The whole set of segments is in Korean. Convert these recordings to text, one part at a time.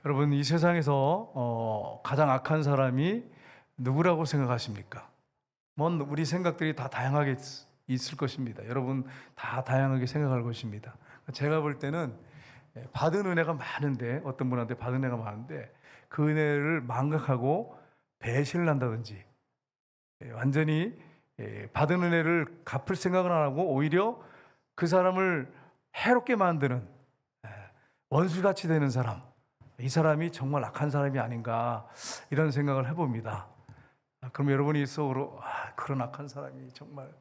여러분, 이 세상에서 가장 악한 사람이 누구라고 생각하십니까? 우리 생각들이 다 다양하게 있을 것입니다. 여러분 다 다양하게 생각할 것입니다. 제가 볼 때는 받은 은혜가 많은데, 어떤 분한테 받은 은혜가 많은데 그 은혜를 망각하고 배신을 한다든지, 완전히 받은 은혜를 갚을 생각을 안 하고 오히려 그 사람을 해롭게 만드는, 원수같이 되는 사람, 이 사람이 정말 악한 사람이 아닌가, 이런 생각을 해봅니다. 그럼 여러분이 속으로 그런 악한 사람이 정말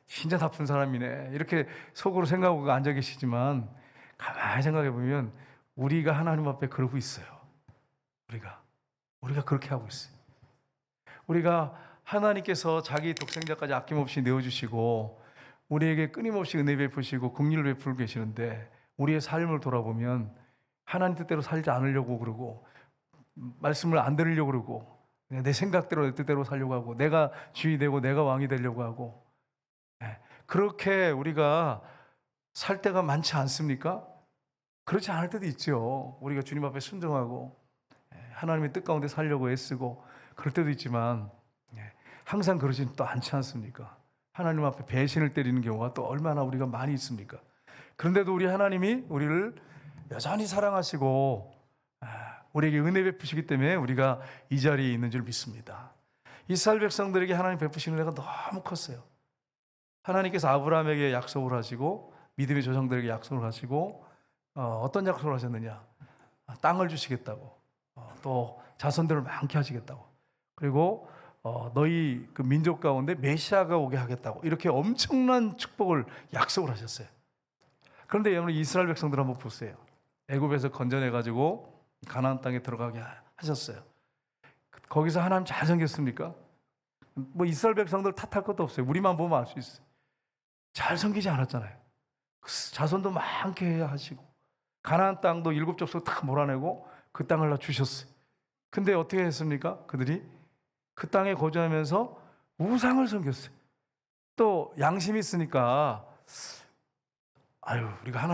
진짜 나쁜 사람이네, 이렇게 속으로 생각하고 앉아 계시지만, 가만히 생각해 보면 우리가 하나님 앞에 그러고 있어요. 우리가 그렇게 하고 있어요. 우리가 하나님께서 자기 독생자까지 아낌없이 내어주시고 우리에게 끊임없이 은혜 베푸시고 긍휼을 베풀고 계시는데, 우리의 삶을 돌아보면 하나님 뜻대로 살지 않으려고 그러고, 말씀을 안 들으려고 그러고, 내 생각대로 내 뜻대로 살려고 하고, 내가 주인이 되고 내가 왕이 되려고 하고, 그렇게 우리가 살 때가 많지 않습니까? 그렇지 않을 때도 있죠. 우리가 주님 앞에 순종하고 하나님의 뜻 가운데 살려고 애쓰고 그럴 때도 있지만, 항상 그러지는 또 않지 않습니까? 하나님 앞에 배신을 때리는 경우가 또 얼마나 우리가 많이 있습니까? 그런데도 우리 하나님이 우리를 여전히 사랑하시고 우리에게 은혜 베푸시기 때문에 우리가 이 자리에 있는 줄 믿습니다. 이스라엘 백성들에게 하나님 베푸시는 은혜가 너무 컸어요. 하나님께서 아브라함에게 약속을 하시고 믿음의 조상들에게 약속을 하시고, 어떤 약속을 하셨느냐? 땅을 주시겠다고, 또 자손들을 많게 하시겠다고, 그리고 너희 그 민족 가운데 메시아가 오게 하겠다고, 이렇게 엄청난 축복을 약속을 하셨어요. 그런데 여러분, 이스라엘 백성들 한번 보세요. 애굽에서 건져내가지고 가나안 땅에 들어가게 하셨어요. 거기서 하나님 잘 섬겼습니까? 이스라엘 백성들 탓할 것도 없어요. 우리만 보면 알 수 있어요. 잘 섬기지 않았잖아요. 자손도 많게 해야 하시고, 가나안 땅도 7족속 다 몰아내고 그 땅을 다 주셨어요. 근데 어떻게 했습니까? 그들이 그 땅에 거주하면서 우상을 섬겼어요. 또 양심이 있으니까, 우리가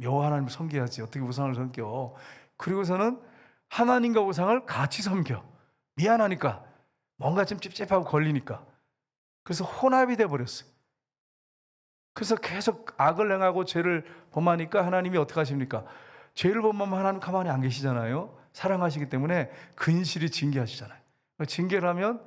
여호와 하나님을 섬겨야지, 어떻게 우상을 섬겨? 그리고서는 하나님과 우상을 같이 섬겨. 미안하니까, 뭔가 좀 찝찝하고 걸리니까. 그래서 혼합이 돼버렸어요. 그래서 계속 악을 행하고 죄를 범하니까 하나님이 어떻게 하십니까? 죄를 범하면 하나님 가만히 안 계시잖아요. 사랑하시기 때문에 근실히 징계하시잖아요. 징계를 하면,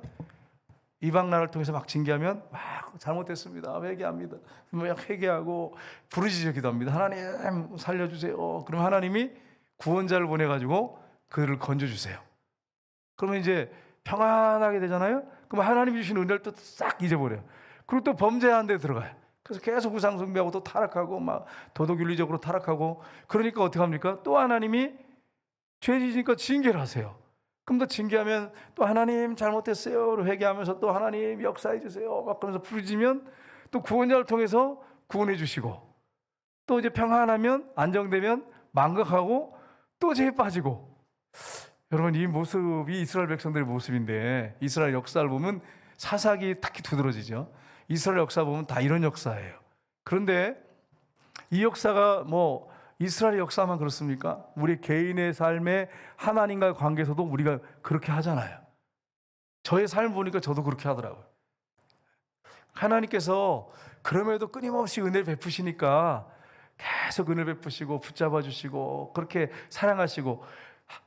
이방 나라를 통해서 막 징계하면 막 잘못됐습니다, 회개합니다, 막 회개하고 부르짖어 기도합니다. 하나님 살려주세요. 그럼 하나님이 구원자를 보내가지고 그들을 건져주세요. 그러면 이제 평안하게 되잖아요. 그럼 하나님이 주신 은혜를 또 싹 잊어버려요. 그리고 또 범죄하는 데 들어가요. 그래서 계속 우상 숭배하고 또 타락하고, 막 도덕윤리적으로 타락하고. 그러니까 어떻게 합니까? 또 하나님이 죄 지으니까 징계를 하세요. 그럼 또 징계하면 또 하나님 잘못했어요 회개하면서 또 하나님 역사해 주세요 막 그러면서 부르짖으면 또 구원자를 통해서 구원해 주시고, 또 이제 평안하면, 안정되면 망각하고 또 죄에 빠지고. 여러분, 이 모습이 이스라엘 백성들의 모습인데, 이스라엘 역사를 보면 사사기 특히 두드러지죠. 이스라엘 역사 보면 다 이런 역사예요. 그런데 이 역사가 이스라엘 역사만 그렇습니까? 우리 개인의 삶에 하나님과의 관계에서도 우리가 그렇게 하잖아요. 저의 삶 보니까 저도 그렇게 하더라고요. 하나님께서 그럼에도 끊임없이 은혜를 베푸시니까 계속 은혜를 베푸시고 붙잡아 주시고 그렇게 사랑하시고,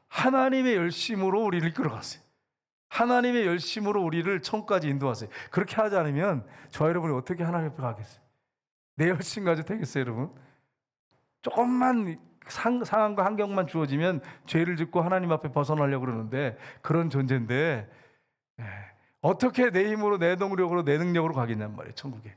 하나님의 열심으로 우리를 이끌어갔어요. 하나님의 열심으로 우리를 천국까지 인도하세요. 그렇게 하지 않으면 저 여러분이 어떻게 하나님 앞에 가겠어요? 내 열심 가지고 되겠어요, 여러분? 조금만 상황과 환경만 주어지면 죄를 짓고 하나님 앞에 벗어나려고 그러는데, 그런 존재인데 어떻게 내 힘으로, 내 능력으로, 내 능력으로 가겠냔 말이에요, 천국에.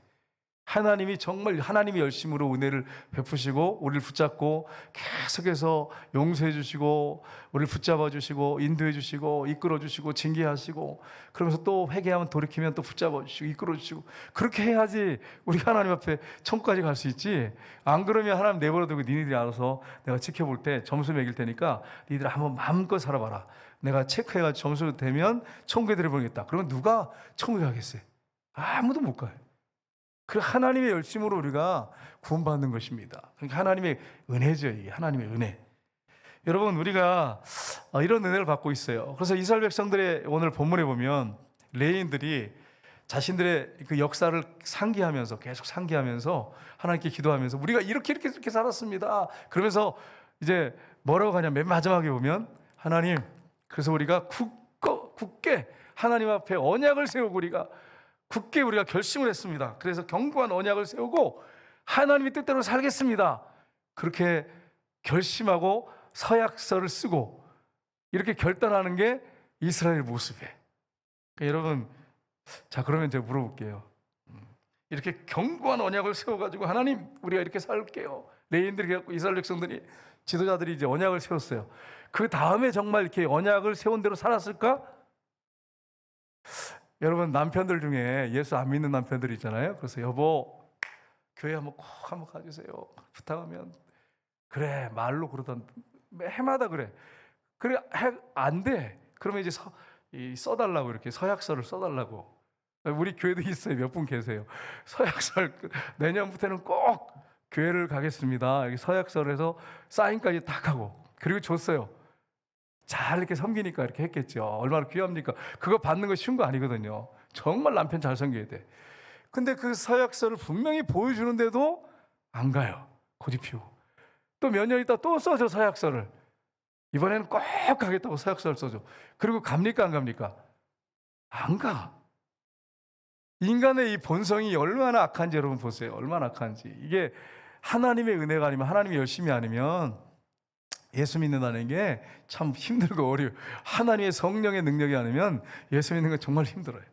하나님이 정말 하나님의 열심으로 은혜를 베푸시고 우리를 붙잡고 계속해서 용서해 주시고 우리를 붙잡아 주시고 인도해 주시고 이끌어 주시고 징계하시고, 그러면서 또 회개하면 돌이키면 또 붙잡아 주시고 이끌어 주시고, 그렇게 해야지 우리가 하나님 앞에 천국까지 갈 수 있지. 안 그러면 하나님 내버려 두고 니네들이 알아서 내가 지켜볼 때 점수 매길 테니까 니들 한번 마음껏 살아봐라, 내가 체크해가지고 점수 되면 천국에 들여보내겠다. 그러면 누가 천국에 가겠어요? 아무도 못 가요. 그 하나님의 열심으로 우리가 구원받는 것입니다. 그러니까 하나님의 은혜죠, 이게 하나님의 은혜. 여러분, 우리가 이런 은혜를 받고 있어요. 그래서 이스라엘 백성들의 오늘 본문에 보면 레위인들이 자신들의 그 역사를 상기하면서 계속 상기하면서 하나님께 기도하면서 우리가 이렇게 살았습니다. 그러면서 이제 뭐라고 하냐, 맨 마지막에 보면 하나님, 그래서 우리가 굳게 하나님 앞에 언약을 세우고 우리가 굳게 우리가 결심을 했습니다. 그래서 견고한 언약을 세우고 하나님의 뜻대로 살겠습니다. 그렇게 결심하고 서약서를 쓰고 이렇게 결단하는 게 이스라엘 모습이에요. 그러니까 여러분, 자, 그러면 제가 물어볼게요. 이렇게 견고한 언약을 세워가지고 하나님, 우리가 이렇게 살게요. 레위인들이 갖고 이스라엘 백성들이, 지도자들이 이제 언약을 세웠어요. 그 다음에 정말 이렇게 언약을 세운 대로 살았을까? 여러분, 남편들 중에 예수 안 믿는 남편들 있잖아요. 그래서 여보, 교회 한번 꼭 한번 가주세요. 부탁하면 그래, 말로 그러던 해마다 그래 안 돼. 그러면 이제 써달라고, 이렇게 서약서를 써달라고. 우리 교회도 있어요. 몇 분 계세요. 서약서를 내년부터는 꼭 교회를 가겠습니다. 이렇게 서약서를 해서 사인까지 딱 하고, 그리고 줬어요. 잘 이렇게 섬기니까 이렇게 했겠죠. 얼마나 귀합니까? 그거 받는 거 쉬운 거 아니거든요. 정말 남편 잘 섬겨야 돼. 근데 그 서약서를 분명히 보여주는데도 안 가요. 고집 피우고. 또 몇 년 있다 또 써줘, 서약서를. 이번에는 꼭 가겠다고 서약서를 써줘. 그리고 갑니까, 안 갑니까? 안 가. 인간의 이 본성이 얼마나 악한지 여러분 보세요. 얼마나 악한지. 이게 하나님의 은혜가 아니면, 하나님의 열심이 아니면 예수 믿는다는 게 참 힘들고 어려워요. 하나님의 성령의 능력이 아니면 예수 믿는 건 정말 힘들어요.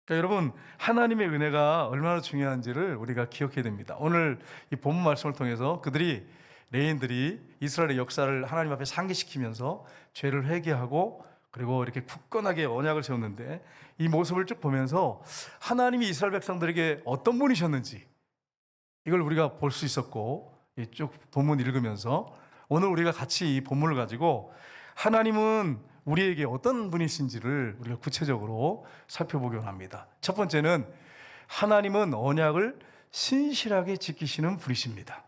그러니까 여러분, 하나님의 은혜가 얼마나 중요한지를 우리가 기억해야 됩니다. 오늘 이 본문 말씀을 통해서 레위인들이 이스라엘의 역사를 하나님 앞에 상기시키면서 죄를 회개하고 그리고 이렇게 굳건하게 언약을 세웠는데, 이 모습을 쭉 보면서 하나님이 이스라엘 백성들에게 어떤 분이셨는지 이걸 우리가 볼 수 있었고, 쭉 본문 읽으면서 오늘 우리가 같이 이 본문을 가지고 하나님은 우리에게 어떤 분이신지를 우리가 구체적으로 살펴보기로 합니다. 첫 번째는 하나님은 언약을 신실하게 지키시는 분이십니다.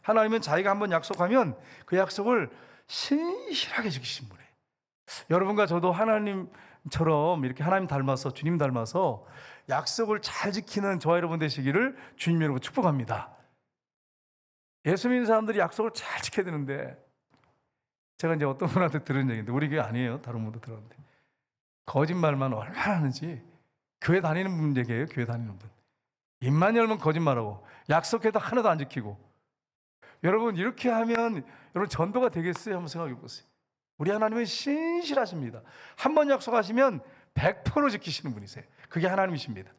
하나님은 자기가 한번 약속하면 그 약속을 신실하게 지키신 분이에요. 여러분과 저도 하나님처럼 이렇게 하나님 닮아서, 주님 닮아서 약속을 잘 지키는 저와 여러분 되시기를 주님 여러분 축복합니다. 예수 믿는 사람들이 약속을 잘 지켜야 되는데, 제가 이제 어떤 분한테 들은 얘기인데, 우리 교회 아니에요, 다른 분도 들었는데, 거짓말만 얼마나 하는지. 교회 다니는 분 얘기예요. 교회 다니는 분 입만 열면 거짓말하고 약속해도 하나도 안 지키고. 여러분, 이렇게 하면 여러분 전도가 되겠어요? 한번 생각해 보세요. 우리 하나님은 신실하십니다. 한번 약속하시면 100% 지키시는 분이세요. 그게 하나님이십니다.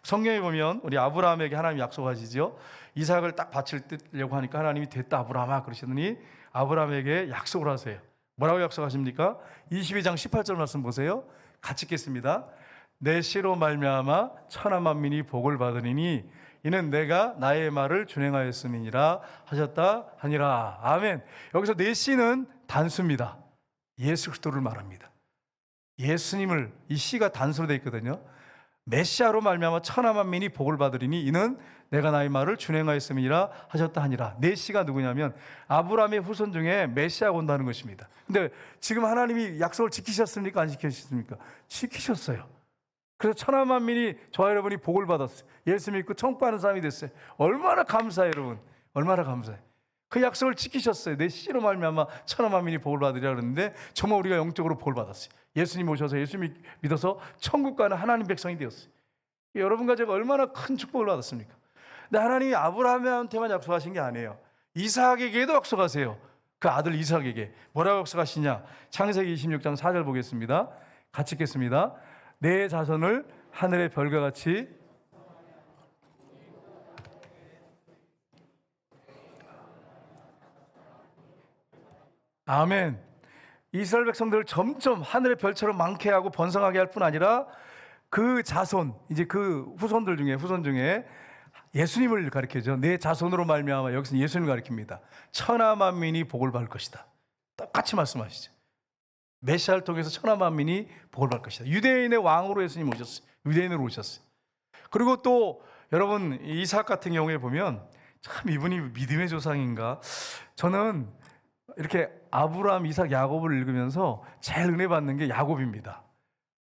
성경에 보면 우리 아브라함에게 하나님 약속하시죠. 이삭을 딱 바치려고 하니까 하나님이 됐다 아브라함아 그러시더니 아브라함에게 약속을 하세요. 뭐라고 약속하십니까? 22장 18절 말씀 보세요. 같이 읽겠습니다. 내 씨로 말미암아 천하 만민이 복을 받으리니 이는 내가 나의 말을 준행하였음이니라 하셨다 하니라. 아멘. 여기서 내 씨는 단수입니다. 예수 그리스도를 말합니다. 예수님을, 이 씨가 단수로 되어 있거든요. 메시아로 말미암아 천하 만민이 복을 받으리니 이는 내가 나의 말을 준행하였음이니라 하셨다 하니라. 네 씨가 누구냐면 아브라함의 후손 중에 메시아가 온다는 것입니다. 근데 지금 하나님이 약속을 지키셨습니까? 안 지키셨습니까? 지키셨어요. 그래서 천하 만민이, 저와 여러분이 복을 받았어요. 예수 믿고 천국하는 사람이 됐어요. 얼마나 감사해요, 여러분. 얼마나 감사해요. 그 약속을 지키셨어요. 내 씨로 말미암아 천하 만민이 복을 받으리라 그랬는데 정말 우리가 영적으로 복을 받았어요. 예수님 오셔서 예수 믿어서 천국 가는 하나님 백성이 되었어요. 여러분과 제가 얼마나 큰 축복을 받았습니까? 근데 하나님이 아브라함한테만 약속하신 게 아니에요. 이삭에게도 약속하세요. 그 아들 이삭에게 뭐라고 약속하시냐? 창세기 26장 4절 보겠습니다. 같이 읽겠습니다. 내 자손을 하늘의 별과 같이 아멘. 이스라엘 백성들을 점점 하늘의 별처럼 많게 하고 번성하게 할 뿐 아니라 그 자손, 이제 그 후손 중에 예수님을 가리켜죠. 내 자손으로 말미암아, 여기서 예수님을 가리킵니다. 천하 만민이 복을 받을 것이다. 똑같이 말씀하시죠. 메시아를 통해서 천하 만민이 복을 받을 것이다. 유대인의 왕으로 예수님 오셨어요. 유대인으로 오셨어요. 그리고 또 여러분 이삭 같은 경우에 보면 참 이분이 믿음의 조상인가? 저는 이렇게 아브라함, 이삭, 야곱을 읽으면서 제일 은혜 받는 게 야곱입니다.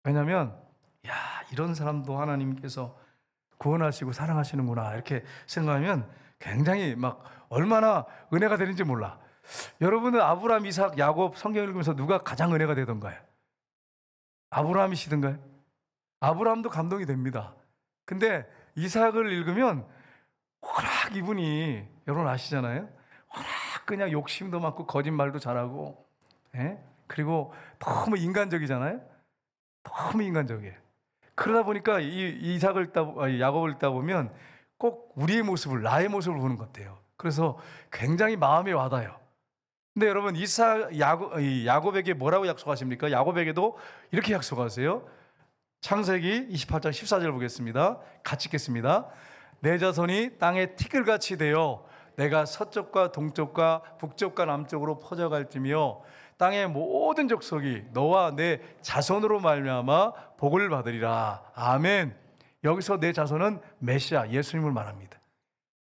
왜냐하면 야, 이런 사람도 하나님께서 구원하시고 사랑하시는구나 이렇게 생각하면 굉장히 막 얼마나 은혜가 되는지 몰라. 여러분은 아브라함, 이삭, 야곱 성경 읽으면서 누가 가장 은혜가 되던가요? 아브라함이시던가요? 아브라함도 감동이 됩니다. 근데 이삭을 읽으면 워낙 이분이, 여러분 아시잖아요? 워낙 그냥 욕심도 많고 거짓말도 잘하고, 그리고 너무 인간적이잖아요? 너무 인간적이에요. 그러다 보니까 야곱을 읽다 보면 꼭 우리의 모습을, 나의 모습을 보는 것 같아요. 그래서 굉장히 마음에 와닿아요. 근데 여러분 야곱에게 뭐라고 약속하십니까? 야곱에게도 이렇게 약속하세요. 창세기 28장 14절 보겠습니다. 같이 읽겠습니다. 내 자손이 땅에 티끌같이 되어 내가 서쪽과 동쪽과 북쪽과 남쪽으로 퍼져갈지며 땅의 모든 족속이 너와 내 자손으로 말미암아 복을 받으리라. 아멘. 여기서 내 자손은 메시아 예수님을 말합니다.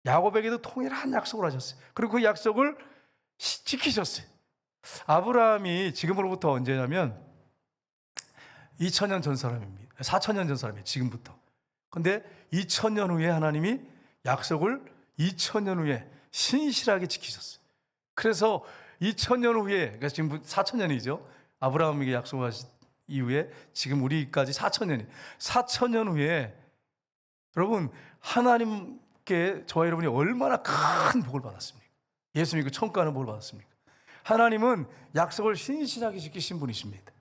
야곱에게도 통일한 약속을 하셨어요. 그리고 그 약속을 지키셨어요. 아브라함이 지금으로부터 언제냐면 2000년 전 사람입니다. 4000년 전 사람이에요. 지금부터. 근데 2000년 후에 하나님이 약속을 2000년 후에 신실하게 지키셨어요. 그래서 2000년 후에, 그러니까 지금 4000년이죠. 아브라함에게 약속하신 이후에 지금 우리까지 4000년이. 4000년 후에 여러분 하나님께 저와 여러분이 얼마나 큰 복을 받았습니까? 예수 믿고 천국 가는 복을 받았습니까? 하나님은 약속을 신실하게 지키신 분이십니다.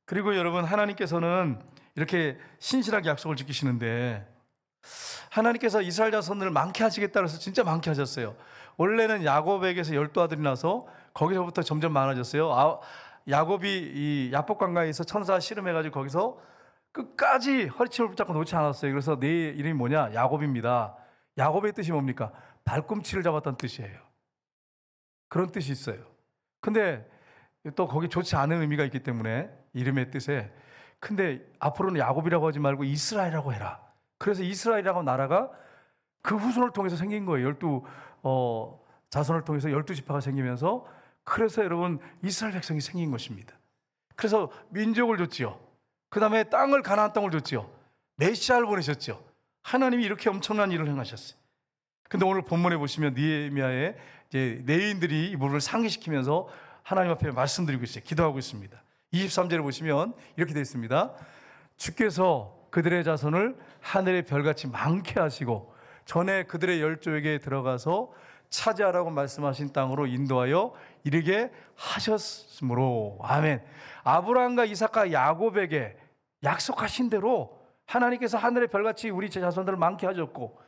그리고 여러분 하나님께서는 이렇게 신실하게 약속을 지키시는데 하나님께서 이스라엘 자손을 많게 하시겠다 해서 진짜 많게 하셨어요. 원래는 야곱에게서 12아들이 나서 거기서부터 점점 많아졌어요. 야곱이 이 야복 강가에서 천사 씨름해가지고 거기서 끝까지 허리춤을 붙잡고 놓지 않았어요. 그래서 내 이름이 뭐냐? 야곱입니다. 야곱의 뜻이 뭡니까? 발꿈치를 잡았다는 뜻이에요. 그런 뜻이 있어요. 근데 또 거기 좋지 않은 의미가 있기 때문에 이름의 뜻에, 근데 앞으로는 야곱이라고 하지 말고 이스라엘이라고 해라. 그래서 이스라엘이라고 나라가 그 후손을 통해서 생긴 거예요. 12 자손을 통해서 12지파가 생기면서, 그래서 여러분 이스라엘 백성이 생긴 것입니다. 그래서 민족을 줬지요. 그 다음에 땅을, 가나안 땅을 줬지요. 메시아를 보내셨죠. 하나님이 이렇게 엄청난 일을 행하셨어요. 근데 오늘 본문에 보시면 느헤미야의 이제 내인들이 이 부분을 상기시키면서 하나님 앞에 말씀드리고 있어요. 기도하고 있습니다. 23절에 보시면 이렇게 되어 있습니다. 주께서 그들의 자손을 하늘의 별같이 많게 하시고 전에 그들의 열조에게 들어가서 차지하라고 말씀하신 땅으로 인도하여 이르게 하셨으므로. 아멘. 아브라함과 이삭과 야곱에게 약속하신 대로 하나님께서 하늘의 별같이 우리 자손들을 많게 하셨고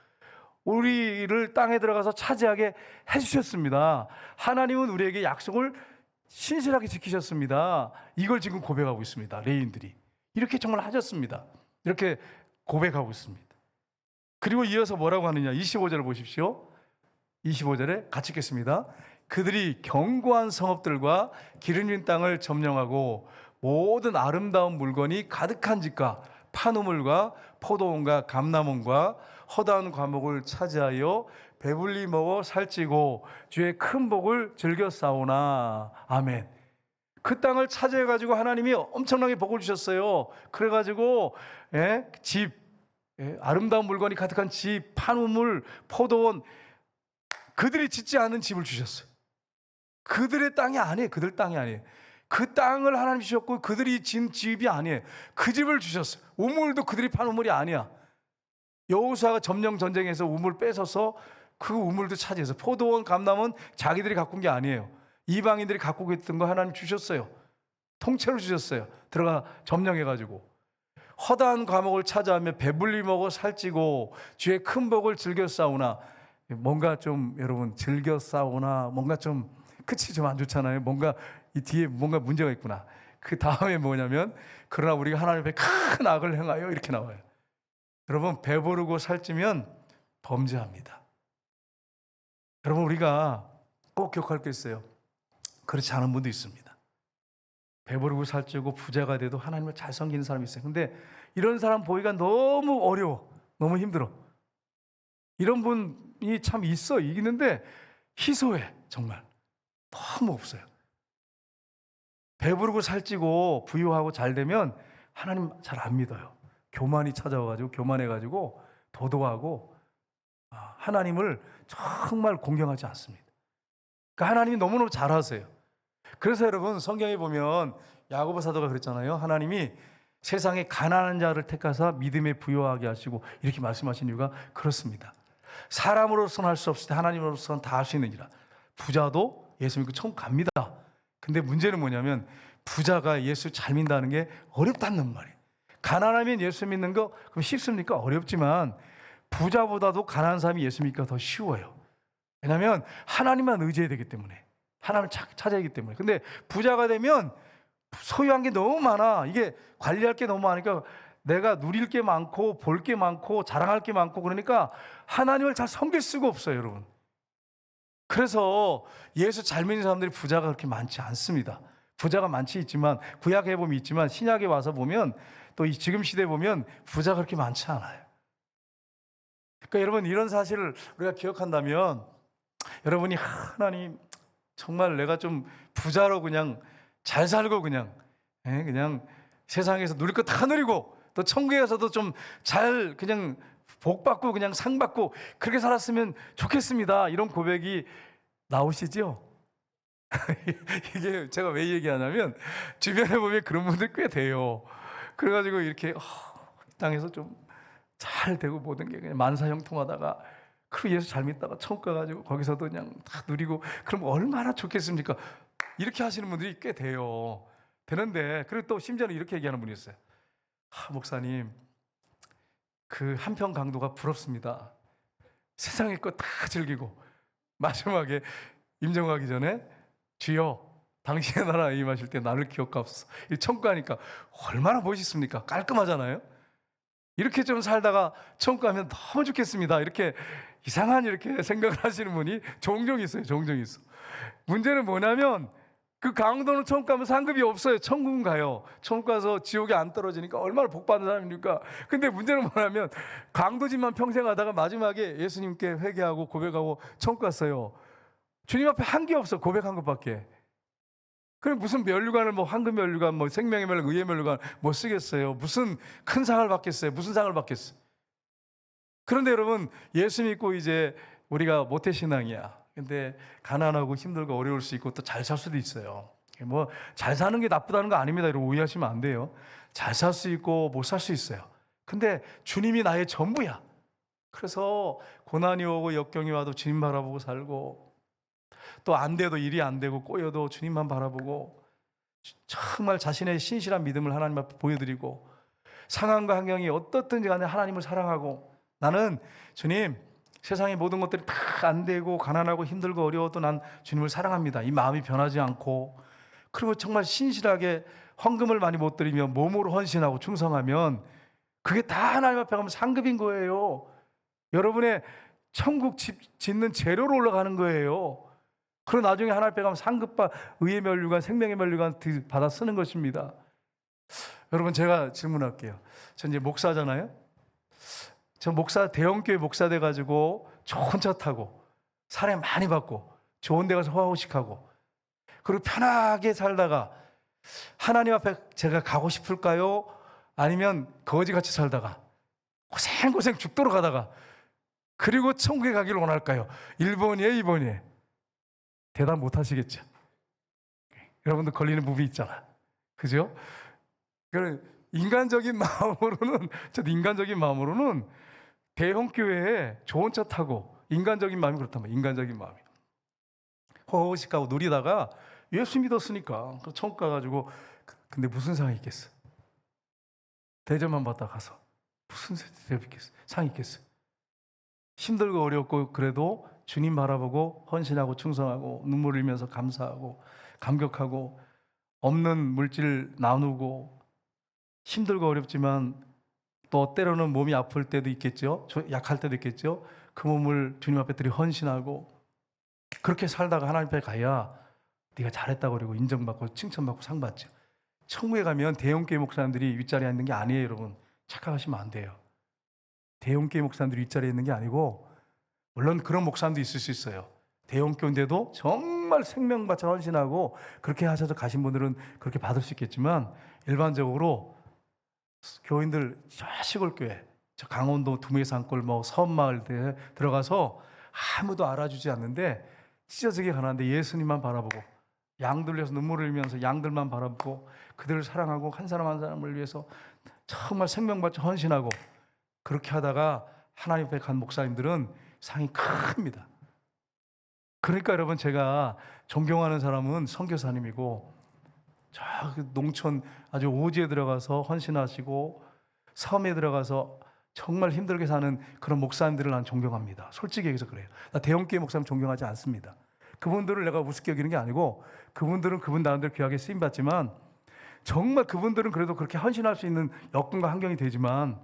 우리를 땅에 들어가서 차지하게 해주셨습니다. 하나님은 우리에게 약속을 신실하게 지키셨습니다. 이걸 지금 고백하고 있습니다. 레인들이 이렇게 정말 하셨습니다. 이렇게 고백하고 있습니다. 그리고 이어서 뭐라고 하느냐, 25절을 보십시오. 25절에 같이 읽겠습니다. 그들이 견고한 성읍들과 기름진 땅을 점령하고 모든 아름다운 물건이 가득한 집과 판우물과 포도원과 감람원과 허다한 과목을 차지하여 배불리 먹어 살찌고 주의 큰 복을 즐겨 싸우나. 아멘. 그 땅을 차지해가지고 하나님이 엄청나게 복을 주셨어요. 그래가지고 집, 아름다운 물건이 가득한 집, 판우물, 포도원, 그들이 짓지 않은 집을 주셨어요. 그들의 땅이 아니에요. 그들 땅이 아니에요. 그 땅을 하나님 주셨고 그들이 지은 집이 아니에요. 그 집을 주셨어요. 우물도 그들이 판 우물이 아니야. 여호수아가 점령 전쟁에서 우물 뺏어서 그 우물도 차지해서, 포도원, 감람은 자기들이 가꾼 게 아니에요. 이방인들이 갖고 있던 거 하나님 주셨어요. 통째로 주셨어요. 들어가 점령해가지고 허다한 과목을 차지하며 배불리 먹어 살찌고 주의 큰 복을 즐겨 싸우나. 뭔가 좀 여러분 즐겨 싸우나 뭔가 좀 끝이 좀 안 좋잖아요. 뭔가 이 뒤에 뭔가 문제가 있구나. 그 다음에 뭐냐면 그러나 우리가 하나님 앞에 큰 악을 행하여 이렇게 나와요. 여러분 배부르고 살찌면 범죄합니다. 여러분 우리가 꼭 기억할 게 있어요. 그렇지 않은 분도 있습니다. 배부르고 살찌고 부자가 돼도 하나님을 잘 섬기는 사람이 있어요. 근데 이런 사람 보기가 너무 어려워. 너무 힘들어. 이런 분이 참 있는데 희소해. 정말 너무 없어요. 배부르고 살찌고 부유하고 잘 되면 하나님 잘 안 믿어요. 교만이 찾아와가지고 교만해가지고 도도하고 하나님을 정말 공경하지 않습니다. 그러니까 하나님이 너무너무 잘하세요. 그래서 여러분 성경에 보면 야고보 사도가 그랬잖아요. 하나님이 세상에 가난한 자를 택하사 믿음에 부유하게 하시고 이렇게 말씀하신 이유가 그렇습니다. 사람으로서는 할 수 없을 때 하나님으로서는 다 할 수 있느니라. 부자도 예수 믿고 천국 갑니다. 근데 문제는 뭐냐면 부자가 예수 잘 믿는다는 게 어렵다는 말이에요. 가난하면 예수 믿는 거 그럼 쉽습니까? 어렵지만 부자보다도 가난한 사람이 예수 믿기가 더 쉬워요. 왜냐하면 하나님만 의지해야 되기 때문에, 하나님을 찾아야 하기 때문에. 근데 부자가 되면 소유한 게 너무 많아. 이게 관리할 게 너무 많으니까 내가 누릴 게 많고 볼 게 많고 자랑할 게 많고 그러니까 하나님을 잘 섬길 수가 없어요, 여러분. 그래서 예수 잘 믿는 사람들이 부자가 그렇게 많지 않습니다. 부자가 많지 있지만 구약에 보면 있지만 신약에 와서 보면 또 이 지금 시대에 보면 부자가 그렇게 많지 않아요. 그러니까 여러분 이런 사실을 우리가 기억한다면 여러분이 하나님 정말 내가 좀 부자로 그냥 잘 살고 그냥 세상에서 누릴 거 다 누리고 또 천국에서도 좀 잘 그냥 복 받고 그냥 상 받고 그렇게 살았으면 좋겠습니다. 이런 고백이 나오시죠? 이게 제가 왜 얘기하냐면 주변에 보면 그런 분들 꽤 돼요. 그래가지고 이렇게 이 땅에서 좀 잘 되고 모든 게 그냥 만사형통하다가 그리고 예수 잘 믿다가 천국 가가지고 거기서도 그냥 다 누리고 그럼 얼마나 좋겠습니까? 이렇게 하시는 분들이 꽤 돼요. 되는데 그리고 또 심지어는 이렇게 얘기하는 분이 있어요. 목사님 그 한편 강도가 부럽습니다. 세상의 것 다 즐기고 마지막에 임종하기 전에 주여 당신의 나라에 임하실 때 나를 기억하옵소서. 이 천국 가니까 얼마나 멋있습니까? 깔끔하잖아요. 이렇게 좀 살다가 천국 가면 너무 좋겠습니다. 이렇게 이상한 이렇게 생각을 하시는 분이 종종 있어요. 종종 있어. 문제는 뭐냐면 그 강도는 천국 가면 상급이 없어요. 천국은 가요. 천국 가서 지옥에 안 떨어지니까 얼마나 복받은 사람입니까? 근데 문제는 뭐냐면 강도짓만 평생 하다가 마지막에 예수님께 회개하고 고백하고 천국 갔어요. 주님 앞에 한 게 없어. 고백한 것밖에. 그럼 무슨 면류관을 뭐 황금 면류관, 뭐 생명의 면류관, 의의 면류관 뭐 쓰겠어요? 무슨 큰 상을 받겠어요? 무슨 상을 받겠어요? 그런데 여러분 예수 믿고 이제 우리가 모태신앙이야. 근데 가난하고 힘들고 어려울 수 있고 또 잘 살 수도 있어요. 뭐 잘 사는 게 나쁘다는 거 아닙니다. 여러분 오해하시면 안 돼요. 잘 살 수 있고 못 살 수 있어요. 근데 주님이 나의 전부야. 그래서 고난이 오고 역경이 와도 주님 바라보고 살고 또 안 돼도 일이 안 되고 꼬여도 주님만 바라보고 정말 자신의 신실한 믿음을 하나님 앞에 보여드리고 상황과 환경이 어떻든지 간에 하나님을 사랑하고 나는 주님 세상의 모든 것들이 다 안 되고 가난하고 힘들고 어려워도 난 주님을 사랑합니다. 이 마음이 변하지 않고 그리고 정말 신실하게 헌금을 많이 못 드리며 몸으로 헌신하고 충성하면 그게 다 하나님 앞에 가면 상급인 거예요. 여러분의 천국 집 짓는 재료로 올라가는 거예요. 그리고 나중에 하나님 앞에 가면 상급과 의의 면류관, 생명의 면류관 받아 쓰는 것입니다. 여러분 제가 질문할게요. 전 이제 목사잖아요. 저 목사 대형교회 목사 돼가지고 좋은 차 타고 사례 많이 받고 좋은 데 가서 호화호식하고 그리고 편하게 살다가 하나님 앞에 제가 가고 싶을까요? 아니면 거지같이 살다가 고생고생 죽도록 가다가 그리고 천국에 가기를 원할까요? 1번이에요 2번이에요? 대답 못 하시겠죠? 여러분들 걸리는 부분이 있잖아. 그죠? 인간적인 마음으로는 저도 인간적인 마음으로는 대형교회에 좋은 차 타고 인간적인 마음이 그렇다면 인간적인 마음이 호호식하고 누리다가 예수 믿었으니까 천국 가가지고 근데 무슨 상이 있겠어? 대접만 받다 가서 무슨 대접 있겠어? 상이 있겠어? 힘들고 어렵고 그래도 주님 바라보고 헌신하고 충성하고 눈물 흘리면서 감사하고 감격하고 없는 물질 나누고 힘들고 어렵지만 또 때로는 몸이 아플 때도 있겠죠. 약할 때도 있겠죠. 그 몸을 주님 앞에 들이 헌신하고 그렇게 살다가 하나님 앞에 가야 네가 잘했다고 그러고 인정받고 칭찬받고 상 받죠. 천국에 가면 대형교회 목사님들이 윗자리에 앉는 게 아니에요. 여러분 착각하시면 안 돼요. 대형교회 목사님들이 윗자리에 있는 게 아니고 물론 그런 목사님도 있을 수 있어요. 대형교회인데도 정말 정말 생명 바쳐 헌신하고 그렇게 하셔서 가신 분들은 그렇게 받을 수 있겠지만, 일반적으로 교인들 저 시골교회, 저 강원도 두메산골 뭐 섬마을에 들어가서 아무도 알아주지 않는데 찢어지게 가는데 예수님만 바라보고, 양들 위해서 눈물을 흘리면서 양들만 바라보고 그들을 사랑하고 한 사람 한 사람을 위해서 정말 생명 바쳐 헌신하고 그렇게 하다가 하나님 앞에 간 목사님들은 상이 큽니다. 그러니까 여러분, 제가 존경하는 사람은 선교사님이고, 저 농촌 아주 오지에 들어가서 헌신하시고 섬에 들어가서 정말 힘들게 사는 그런 목사님들을 난 존경합니다. 솔직히 얘기해서 그래요. 나 대형교회 목사님 존경하지 않습니다. 그분들을 내가 우습게 여기는 게 아니고, 그분들은 그분 나름대로 귀하게 쓰임받지만 정말 그분들은 그래도 그렇게 헌신할 수 있는 여건과 환경이 되지만,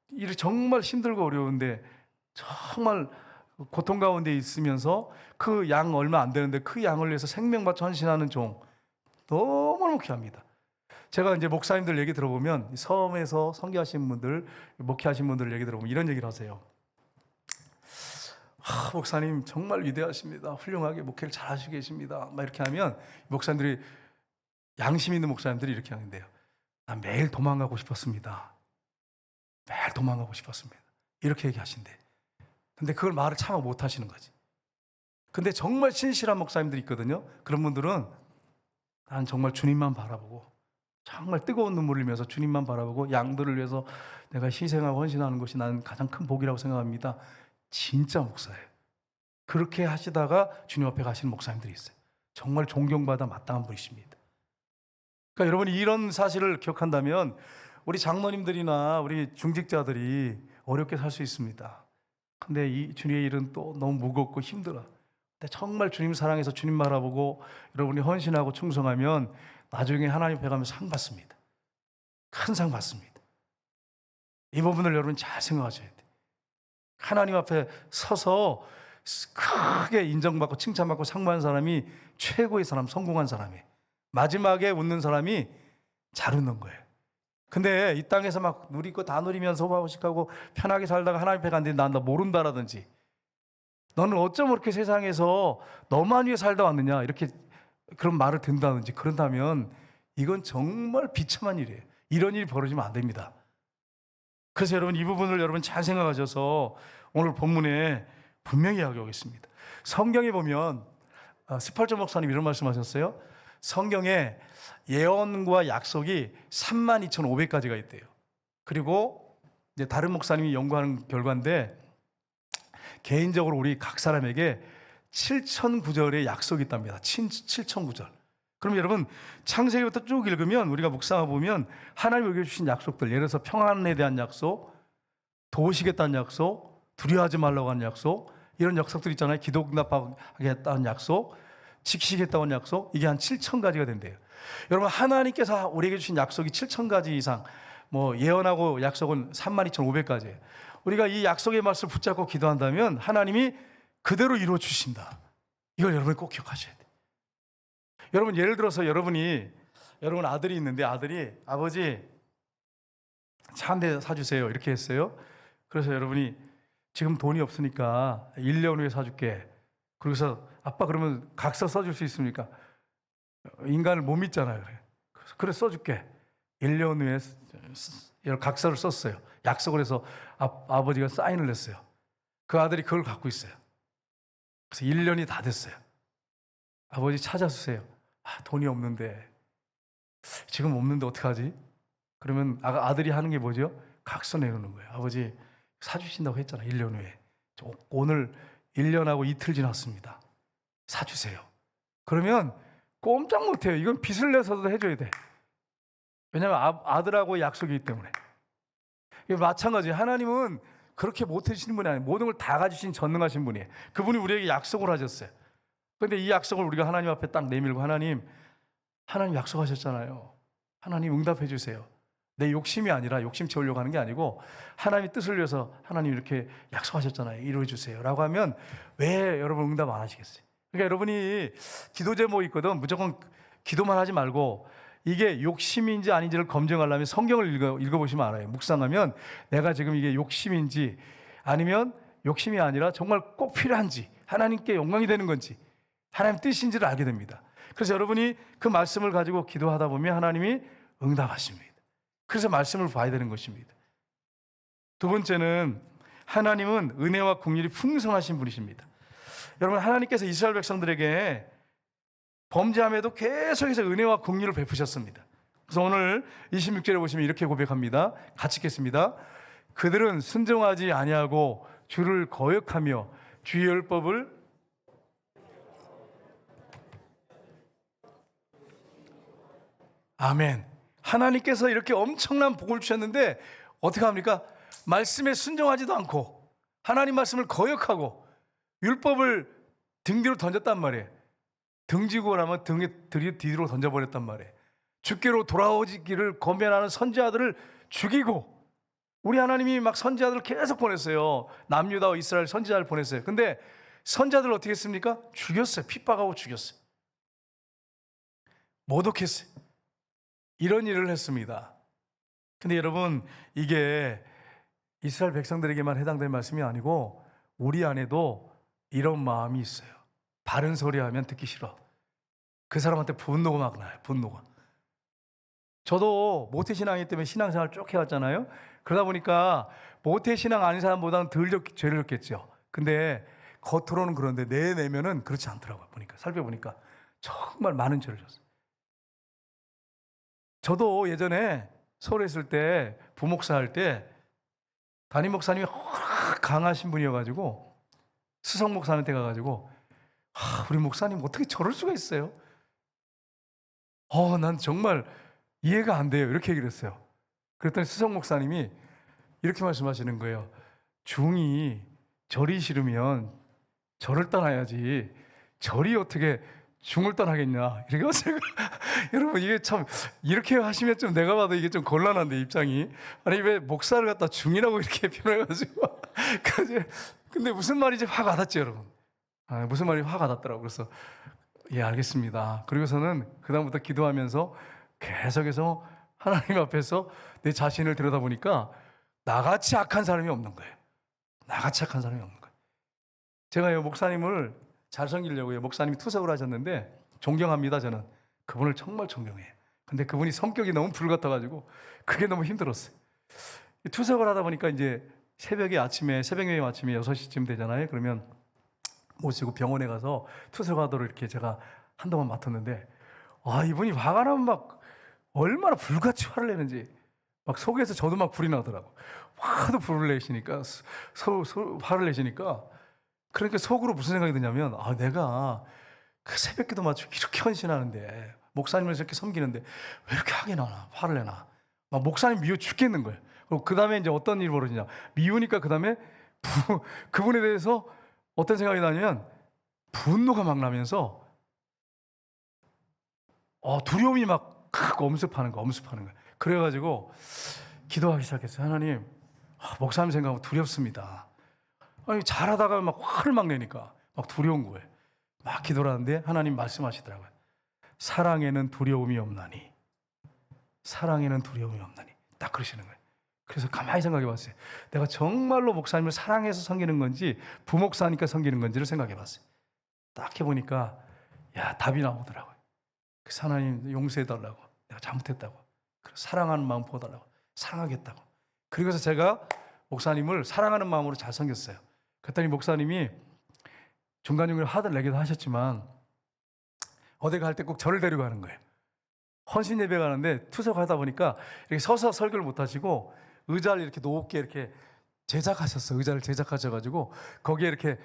일이 정말 힘들고 어려운데 정말 고통 가운데 있으면서 그 양 얼마 안 되는데 그 양을 위해서 생명 바쳐 헌신하는 종, 너무너무 귀합니다. 제가 이제 목사님들 얘기 들어보면, 섬에서 선교하신 분들, 목회하신 분들 얘기 들어보면 이런 얘기를 하세요. 목사님 정말 위대하십니다. 훌륭하게 목회를 잘 하시고 계십니다. 막 이렇게 하면 목사님들이, 양심 있는 목사님들이 이렇게 하는데요. 난 매일 도망가고 싶었습니다. 매일 도망가고 싶었습니다. 이렇게 얘기하신대. 근데 그걸 말을 차마 못 하시는 거지. 근데 정말 신실한 목사님들이 있거든요. 그런 분들은 난 정말 주님만 바라보고 정말 뜨거운 눈물을 흘리면서 주님만 바라보고 양들을 위해서 내가 희생하고 헌신하는 것이 나는 가장 큰 복이라고 생각합니다. 진짜 목사예요. 그렇게 하시다가 주님 앞에 가시는 목사님들이 있어요. 정말 존경받아 마땅한 분이십니다. 그러니까 여러분이 이런 사실을 기억한다면 우리 장로님들이나 우리 중직자들이 어렵게 살 수 있습니다. 근데 이 주님의 일은 또 너무 무겁고 힘들어. 근데 정말 주님 사랑해서 주님 바라보고 여러분이 헌신하고 충성하면 나중에 하나님 앞에 가면 상 받습니다. 큰 상 받습니다. 이 부분을 여러분 잘 생각하셔야 돼요. 하나님 앞에 서서 크게 인정받고 칭찬받고 상 받는 사람이 최고의 사람, 성공한 사람이에요. 마지막에 웃는 사람이 잘 웃는 거예요. 근데 이 땅에서 막 누리고 다 누리면서 소바호식하고 편하게 살다가 하나님 앞에 갔는데 난 너 모른다라든지, 너는 어쩜 그렇게 세상에서 너만 위해 살다 왔느냐, 이렇게 그런 말을 듣는다든지 그런다면 이건 정말 비참한 일이에요. 이런 일이 벌어지면 안 됩니다. 그래서 여러분, 이 부분을 여러분 잘 생각하셔서 오늘 본문에 분명히 이야기하겠습니다. 성경에 보면 스팔전 목사님 이런 말씀하셨어요. 성경에 예언과 약속이 32,500가지가 있대요. 그리고 이제 다른 목사님이 연구하는 결과인데, 개인적으로 우리 각 사람에게 7,000구절의 약속이 있답니다. 7,000구절. 그럼 여러분, 창세기부터 쭉 읽으면 우리가 묵상해 보면 하나님이 우리에게 주신 약속들, 예를 들어서 평안에 대한 약속, 도우시겠다는 약속, 두려워하지 말라고 하는 약속, 이런 약속들 있잖아요. 기도 응답하겠다는 약속, 지키시겠다는 약속, 이게 한 7,000가지가 된대요. 여러분, 하나님께서 우리에게 주신 약속이 7,000가지 이상, 뭐 예언하고 약속은 32,500가지예요. 우리가 이 약속의 말씀을 붙잡고 기도한다면 하나님이 그대로 이루어 주신다. 이걸 여러분이 꼭 기억하셔야 돼요. 여러분, 예를 들어서 여러분 아들이 있는데, 아들이 아버지 차 한 대 사주세요 이렇게 했어요. 그래서 여러분이 지금 돈이 없으니까 1년 후에 사줄게. 그래서 아빠 그러면 각서 써줄 수 있습니까? 인간을 못 믿잖아요. 그래 써줄게. 1년 후에 각서를 썼어요. 약속을 해서 아버지가 사인을 냈어요. 그 아들이 그걸 갖고 있어요. 그래서 1년이 다 됐어요. 아버지 찾아주세요. 돈이 없는데, 지금 없는데 어떡하지? 그러면 아들이 하는 게 뭐죠? 각서 내놓는 거예요. 아버지 사주신다고 했잖아요. 1년 후에. 오늘 1년하고 이틀 지났습니다. 사주세요. 그러면 꼼짝 못해요. 이건 빚을 내서도 해줘야 돼. 왜냐하면 아들하고 약속이기 때문에. 마찬가지예요. 하나님은 그렇게 못해주시는 분이 아니에요. 모든 걸 다 가지신 전능하신 분이에요. 그분이 우리에게 약속을 하셨어요. 그런데 이 약속을 우리가 하나님 앞에 딱 내밀고, 하나님 약속하셨잖아요. 하나님 응답해 주세요. 내 욕심이 아니라 욕심 채우려고 하는 게 아니고 하나님의 뜻을 위해서 하나님 이렇게 약속하셨잖아요. 이루어 주세요 라고 하면 왜 여러분 응답 안 하시겠어요? 그러니까 여러분이 기도 제목이 있거든. 무조건 기도만 하지 말고 이게 욕심인지 아닌지를 검증하려면 성경을 읽어보시면 알아요. 묵상하면 내가 지금 이게 욕심인지 아니면 욕심이 아니라 정말 꼭 필요한지, 하나님께 영광이 되는 건지 하나님 뜻인지를 알게 됩니다. 그래서 여러분이 그 말씀을 가지고 기도하다 보면 하나님이 응답하십니다. 그래서 말씀을 봐야 되는 것입니다. 두 번째는 하나님은 은혜와 긍휼이 풍성하신 분이십니다. 여러분, 하나님께서 이스라엘 백성들에게 범죄함에도 계속해서 은혜와 긍휼을 베푸셨습니다. 그래서 오늘 26절에 보시면 이렇게 고백합니다. 같이 읽겠습니다. 그들은 순종하지 아니하고 주를 거역하며 주의 율법을 아멘. 하나님께서 이렇게 엄청난 복을 주셨는데 어떻게 합니까? 말씀에 순종하지도 않고 하나님 말씀을 거역하고 율법을 등 뒤로 던졌단 말이에요. 등지고 나면 등에 뒤로 던져버렸단 말이에요. 주께로 돌아오기를 권면하는 선지자들을 죽이고, 우리 하나님이 막 선지자들을 계속 보냈어요. 남유다와 이스라엘 선지자를 보냈어요. 근데 선지자들을 어떻게 했습니까? 죽였어요. 핍박하고 죽였어요. 모독했어요. 이런 일을 했습니다. 근데 여러분, 이게 이스라엘 백성들에게만 해당될 말씀이 아니고 우리 안에도 이런 마음이 있어요. 바른 소리 하면 듣기 싫어. 그 사람한테 분노가 막 나요. 분노가. 저도 모태신앙이기 때문에 신앙생활 쭉 해왔잖아요. 그러다 보니까 모태신앙 아닌 사람보다는 덜 죄를 졌겠죠. 근데 겉으로는 그런데 내 내면은 그렇지 않더라고요. 살펴보니까 정말 많은 죄를 졌어요. 저도 예전에 서울에 있을 때 부목사 할 때 담임 목사님이 강하신 분이어가지고 수석 목사한테 가가지고 우리 목사님 어떻게 저럴 수가 있어요? 난 정말 이해가 안 돼요. 이렇게 얘기를 했어요. 그랬더니 수석 목사님이 이렇게 말씀하시는 거예요. 중이 절이 싫으면 절을 떠나야지 절이 어떻게 중을 떠나겠냐. 이렇게 제가 여러분, 이게 참 이렇게 하시면 좀 내가 봐도 이게 좀 곤란한데, 입장이. 아니 왜 목사를 갖다 중이라고 이렇게 표현해가지고 근데 무슨 말인지 확 와닿죠, 여러분. 무슨 말인지 확 와닿더라고요. 그래서 예, 알겠습니다. 그리고서는 그다음부터 기도하면서 계속해서 하나님 앞에서 내 자신을 들여다보니까 나같이 악한 사람이 없는 거예요. 나같이 악한 사람이 없는 거예요. 제가 목사님을 잘 섬기려고요. 목사님이 투석을 하셨는데 존경합니다. 저는 그분을 정말 존경해요. 근데 그분이 성격이 너무 불같아가지고 그게 너무 힘들었어요. 투석을 하다 보니까 이제 새벽 예배 아침에 6시쯤 되잖아요. 그러면 모시고 병원에 가서 투석하도록 이렇게 제가 한동안 맡았는데, 이분이 화가 나면 막 얼마나 불같이 화를 내는지 막 속에서 저도 막 불이 나더라고. 화도 불을 내시니까 화를 내시니까, 그러니까 속으로 무슨 생각이 드냐면 내가 그 새벽기도 맞추고 이렇게 헌신하는데 목사님을 이렇게 섬기는데 왜 이렇게 화를 내나 막 목사님 미워 죽겠는 거예요. 그리고 그 다음에 이제 어떤 일이 벌어지냐, 미우니까 그 다음에 그분에 대해서 어떤 생각이 나냐면 분노가 막 나면서 두려움이 막 엄습하는 거예요. 그래가지고 기도하기 시작했어요. 하나님, 목사님 생각하면 두렵습니다. 잘하다가 막 화를 막 내니까 막 두려운 거예요. 막 기도를 하는데 하나님 말씀하시더라고요. 사랑에는 두려움이 없나니. 사랑에는 두려움이 없나니. 딱 그러시는 거예요. 그래서 가만히 생각해 봤어요. 내가 정말로 목사님을 사랑해서 섬기는 건지 부목사니까 섬기는 건지를 생각해 봤어요. 딱 해보니까 답이 나오더라고요. 그래서 하나님 용서해 달라고, 내가 잘못했다고, 그래서 사랑하는 마음 보여달라고, 사랑하겠다고. 그리고서 제가 목사님을 사랑하는 마음으로 잘 섬겼어요. 그랬더니 목사님이 중간중간에 화를 내기도 하셨지만 어디 갈 때 꼭 저를 데리고 가는 거예요. 헌신 예배 가는데 투석하다 보니까 이렇게 서서 설교를 못 하시고 의자를 이렇게 높게 이렇게 제작하셨어요. 의자를 제작하셔가지고 거기에 이렇게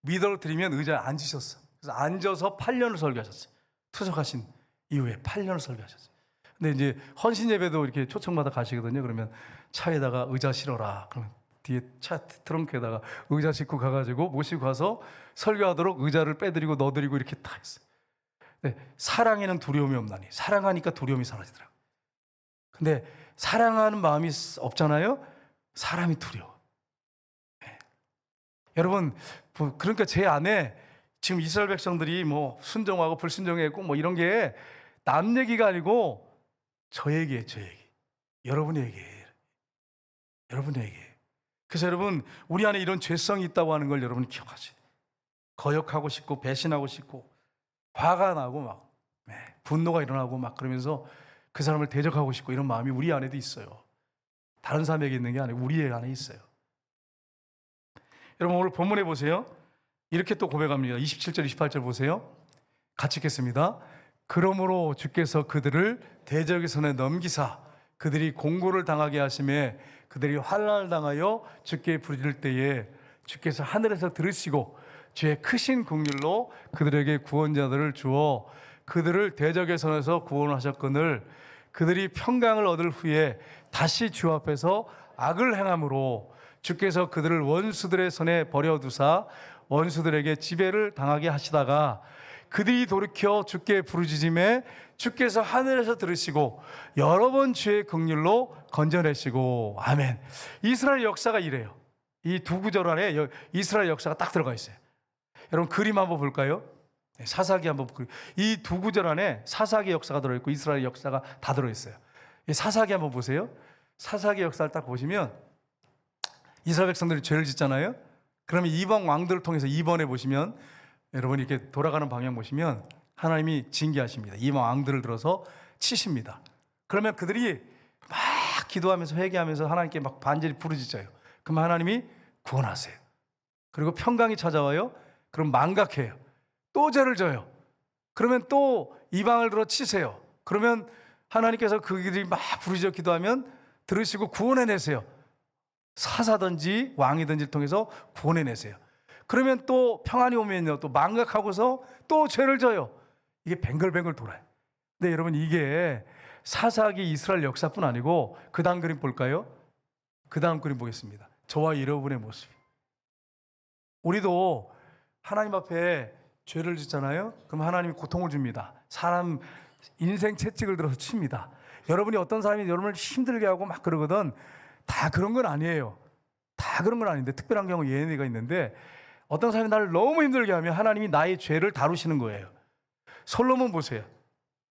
미더를 드리면 의자에 앉으셨어요. 그래서 앉아서 8년을 설교하셨어요. 투석하신 이후에 8년을 설교하셨어요. 근데 이제 헌신 예배도 이렇게 초청받아 가시거든요. 그러면 차에다가 의자 실어라. 그러면 뒤에 차 트렁크에다가 의자 싣고 가가지고 모시고 가서 설교하도록 의자를 빼드리고 넣어드리고 이렇게 다 했어요. 네, 사랑에는 두려움이 없나니. 사랑하니까 두려움이 사라지더라고요. 근데 사랑하는 마음이 없잖아요. 사람이 두려워. 네. 여러분, 그러니까 제 안에 지금 이스라엘 백성들이 뭐 순종하고 불순종했고 뭐 이런 게 남 얘기가 아니고 저 얘기예요. 여러분의 얘기예요. 그래서 여러분, 우리 안에 이런 죄성이 있다고 하는 걸 여러분이 기억하세요. 거역하고 싶고 배신하고 싶고 화가 나고 막 분노가 일어나고 막 그러면서 그 사람을 대적하고 싶고 이런 마음이 우리 안에도 있어요. 다른 사람에게 있는 게 아니고 우리 안에 있어요. 여러분 오늘 본문에 보세요. 이렇게 또 고백합니다. 27절 28절 보세요. 같이 읽겠습니다. 그러므로 주께서 그들을 대적의 손에 넘기사 그들이 공고를 당하게 하심에 그들이 환난을 당하여 주께 부르짖을 때에 주께서 하늘에서 들으시고 주의 크신 긍휼로 그들에게 구원자들을 주어 그들을 대적의 손에서 구원하셨거늘 그들이 평강을 얻을 후에 다시 주 앞에서 악을 행함으로 주께서 그들을 원수들의 손에 버려두사 원수들에게 지배를 당하게 하시다가 그들이 돌이켜 주께 부르짖음에 주께서 하늘에서 들으시고 여러 번 주의 긍휼로 건져내시고 아멘. 이스라엘 역사가 이래요. 이 두 구절 안에 이스라엘 역사가 딱 들어가 있어요. 여러분 그림 한번 볼까요? 사사기 한번 볼까요? 이 두 구절 안에 사사기 역사가 들어있고 이스라엘 역사가 다 들어있어요. 사사기 한번 보세요. 사사기 역사를 딱 보시면 이스라엘 백성들이 죄를 짓잖아요. 그러면 이방 왕들을 통해서 2번에 보시면 여러분 이렇게 돌아가는 방향 보시면 하나님이 징계하십니다. 이방 왕들을 들어서 치십니다. 그러면 그들이 막 기도하면서 회개하면서 하나님께 막 반절히 부르짖어요. 그럼 하나님이 구원하세요. 그리고 평강이 찾아와요. 그럼 망각해요. 또 죄를 져요. 그러면 또 이방을 들어 치세요. 그러면 하나님께서 그들이 막 부르짖어 기도하면 들으시고 구원해내세요. 사사든지 왕이든지 통해서 구원해내세요. 그러면 또 평안이 오면요 또 망각하고서 또 죄를 져요. 이게 뱅글뱅글 돌아요. 근데 여러분 이게 사사기 이스라엘 역사뿐 아니고 그 다음 그림 볼까요? 그 다음 그림 보겠습니다. 저와 여러분의 모습. 우리도 하나님 앞에 죄를 짓잖아요. 그럼 하나님이 고통을 줍니다. 사람 인생 채찍을 들어서 칩니다. 여러분이 어떤 사람이 여러분을 힘들게 하고 막 그러거든. 다 그런 건 아니에요. 다 그런 건 아닌데 특별한 경우 예외가 있는데 어떤 사람이 나를 너무 힘들게 하면 하나님이 나의 죄를 다루시는 거예요. 솔로몬 보세요.